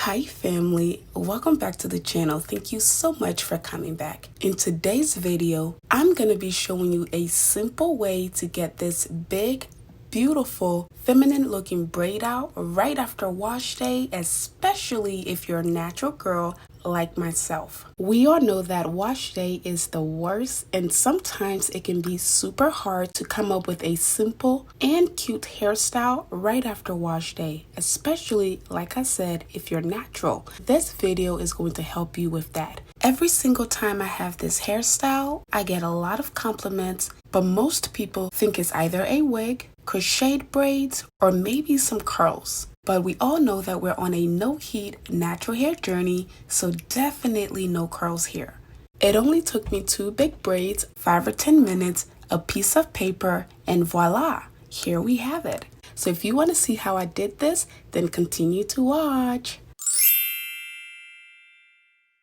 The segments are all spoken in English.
Hi family, welcome back to the channel. Thank you so much for coming back. In today's video, I'm going to be showing you a simple way to get this big, beautiful, feminine looking braid out right after wash day, especially if you're a natural girl like myself. We all know that wash day is the worst, and sometimes it can be super hard to come up with a simple and cute hairstyle right after wash day, especially, like I said, if you're natural. This video is going to help you with that. Every single time I have this hairstyle, I get a lot of compliments, but most people think it's either a wig, crocheted braids, or maybe some curls. But we all know that we're on a no heat natural hair journey, so definitely no curls here. It only took me 2 big braids, 5 or 10 minutes, a piece of paper, and voila, here we have it. So if you want to see how I did this, then continue to watch.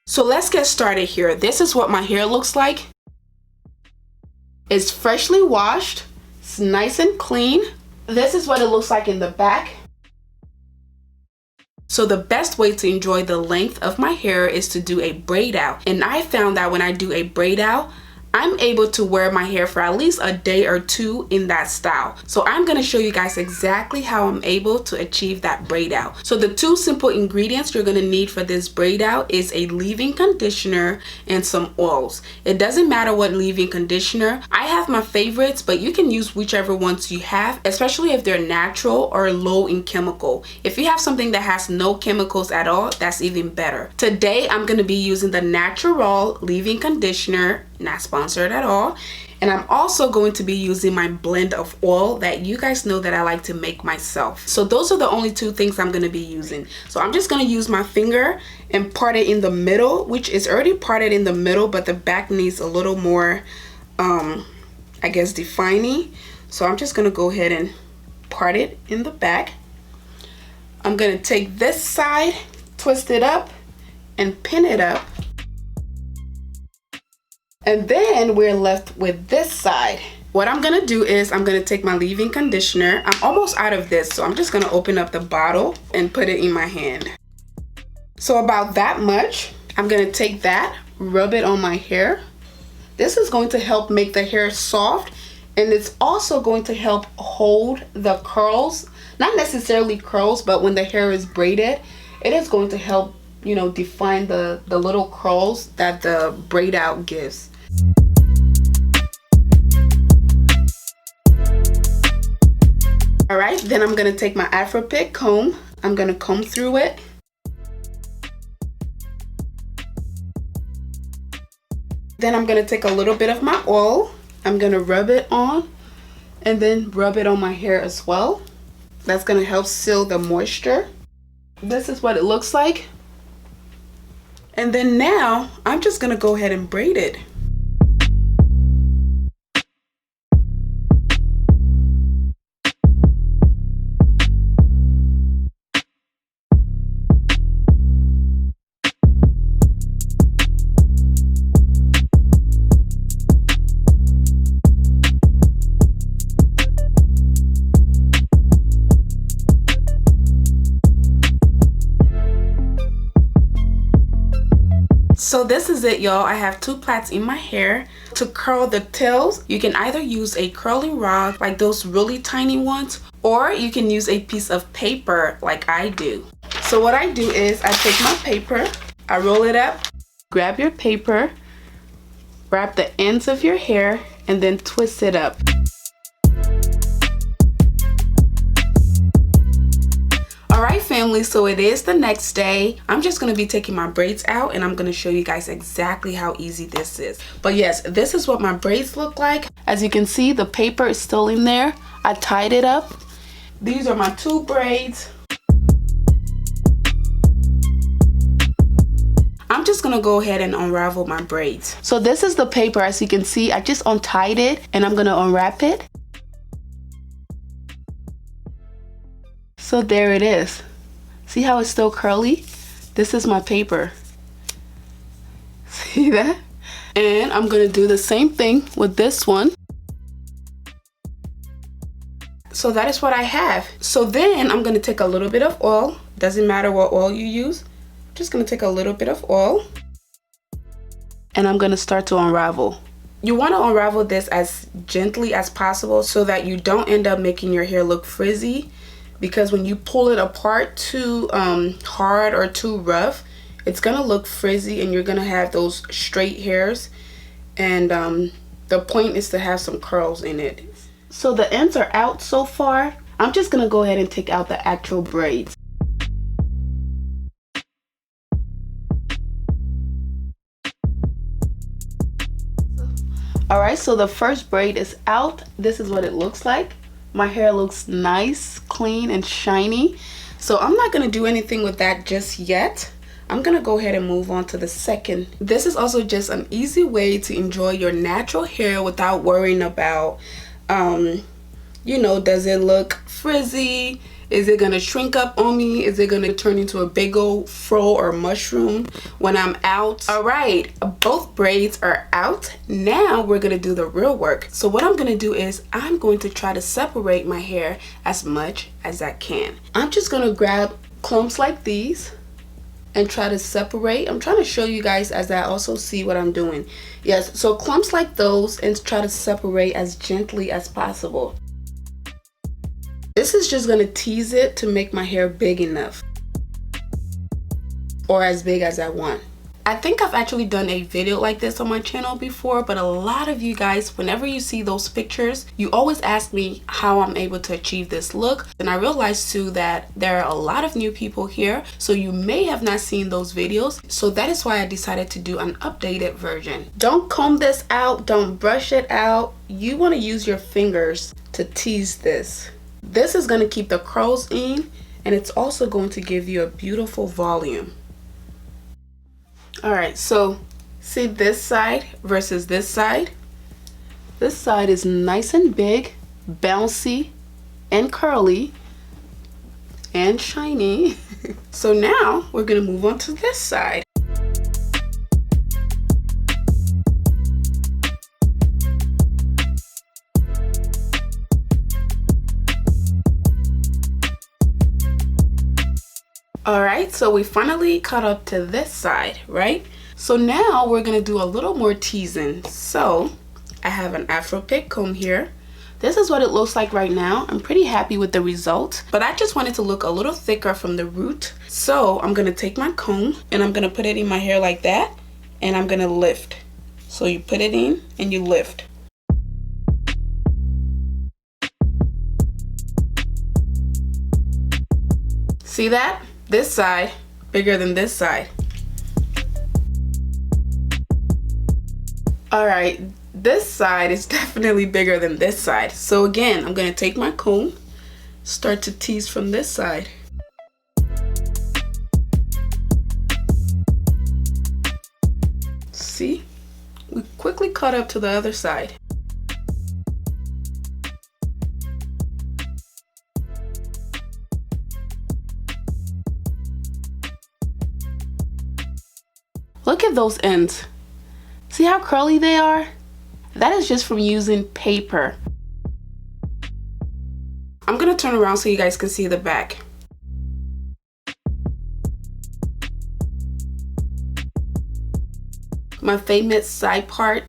So let's get started here. This is what my hair looks like. It's freshly washed, it's nice and clean. This is what it looks like in the back. So the best way to enjoy the length of my hair is to do a braid out. And I found that when I do a braid out, I'm able to wear my hair for at least a day or 2 in that style. So I'm going to show you guys exactly how I'm able to achieve that braid out. So the 2 simple ingredients you're going to need for this braid out is a leave-in conditioner and some oils. It doesn't matter what leave-in conditioner. I have my favorites, but you can use whichever ones you have, especially if they're natural or low in chemical. If you have something that has no chemicals at all, that's even better. Today I'm going to be using the natural leave-in conditioner, not sponsored at all, and I'm also going to be using my blend of oil that you guys know that I like to make myself. So those are the only 2 things I'm going to be using. So I'm just going to use my finger and part it in the middle, which is already parted in the middle, but the back needs a little more I guess defining. So I'm just going to go ahead and part it in the back. I'm going to take this side, twist it up, and pin it up. And then we're left with this side. What I'm gonna do is I'm gonna take my leave-in conditioner. I'm almost out of this, so I'm just gonna open up the bottle and put it in my hand. So about that much. I'm gonna take that, rub it on my hair. This is going to help make the hair soft, and it's also going to help hold the curls. Not necessarily curls, but when the hair is braided, it is going to help, you know, define the little curls that the braid out gives. Alright, then I'm going to take my Afro Pick comb. I'm going to comb through it. Then I'm going to take a little bit of my oil. I'm going to rub it on and then rub it on my hair as well. That's going to help seal the moisture. This is what it looks like. And then now I'm just going to go ahead and braid it. So this is it, y'all. I have 2 plaits in my hair. To curl the tails, you can either use a curling rod like those really tiny ones, or you can use a piece of paper like I do. So what I do is I take my paper, I roll it up, grab your paper, wrap the ends of your hair, and then twist it up. Alright family, so it is the next day. I'm just going to be taking my braids out, and I'm going to show you guys exactly how easy this is. But yes, this is what my braids look like. As you can see, the paper is still in there. I tied it up. These are my 2 braids. I'm just going to go ahead and unravel my braids. So this is the paper. As you can see, I just untied it, and I'm going to unwrap it. So there it is. See how it's still curly? This is my paper. See that? And I'm going to do the same thing with this one. So so that is what I have. So then I'm going to take a little bit of oil. Doesn't matter what oil you use. I'm just going to take a little bit of oil. And I'm going to start to unravel. You want to unravel this as gently as possible so that you don't end up making your hair look frizzy. Because when you pull it apart too hard or too rough, it's going to look frizzy and you're going to have those straight hairs. And the point is to have some curls in it. So the ends are out so far. I'm just going to go ahead and take out the actual braids. Alright, so the first braid is out. This is what it looks like. My hair looks nice, clean, and shiny. So I'm not going to do anything with that just yet. I'm going to go ahead and move on to the second. This is also just an easy way to enjoy your natural hair without worrying about, you know, does it look frizzy? Is it going to shrink up on me? Is it going to turn into a big old fro or mushroom when I'm out? All right, both braids are out. Now we're going to do the real work. So what I'm going to do is I'm going to try to separate my hair as much as I can. I'm just going to grab clumps like these and try to separate. I'm trying to show you guys as I also see what I'm doing. Yes, so clumps like those, and try to separate as gently as possible. This is just going to tease it to make my hair big enough, or as big as I want. I think I've actually done a video like this on my channel before, but a lot of you guys, whenever you see those pictures, you always ask me how I'm able to achieve this look. And I realized too that there are a lot of new people here, so you may have not seen those videos. So that is why I decided to do an updated version. Don't comb this out, don't brush it out. You want to use your fingers to tease this. This is going to keep the curls in, and it's also going to give you a beautiful volume. Alright, so see this side versus this side? This side is nice and big, bouncy, and curly, and shiny. So now we're going to move on to this side. Alright, so we finally caught up to this side, right? So now we're going to do a little more teasing. So I have an Afro pick comb here. This is what it looks like right now. I'm pretty happy with the result, but I just want it to look a little thicker from the root. So I'm going to take my comb and I'm going to put it in my hair like that, and I'm going to lift. So you put it in and you lift. See that? This side bigger than this side. Alright, this side is definitely bigger than this side. So again, I'm going to take my comb, start to tease from this side. See? We quickly caught up to the other side. Look at those ends. See how curly they are? That is just from using paper. I'm gonna turn around so you guys can see the back. My famous side part.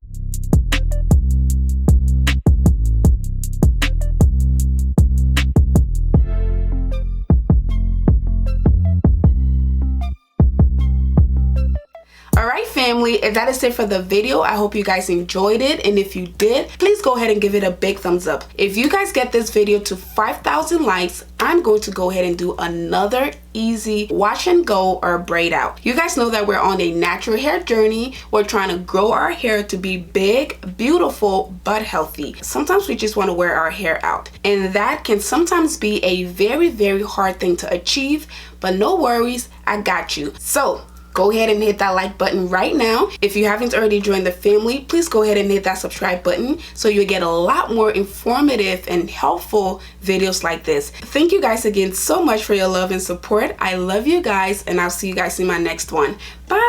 Family, if that is it for the video, I hope you guys enjoyed it, and if you did, please go ahead and give it a big thumbs up. If you guys get this video to 5,000 likes, I'm going to go ahead and do another easy wash and go or braid out. You guys know that we're on a natural hair journey. We're trying to grow our hair to be big, beautiful, but healthy. Sometimes we just want to wear our hair out, and that can sometimes be a very, very hard thing to achieve, but no worries, I got you. So go ahead and hit that like button right now. If you haven't already joined the family, please go ahead and hit that subscribe button so you get a lot more informative and helpful videos like this. Thank you guys again so much for your love and support. I love you guys, and I'll see you guys in my next one. Bye.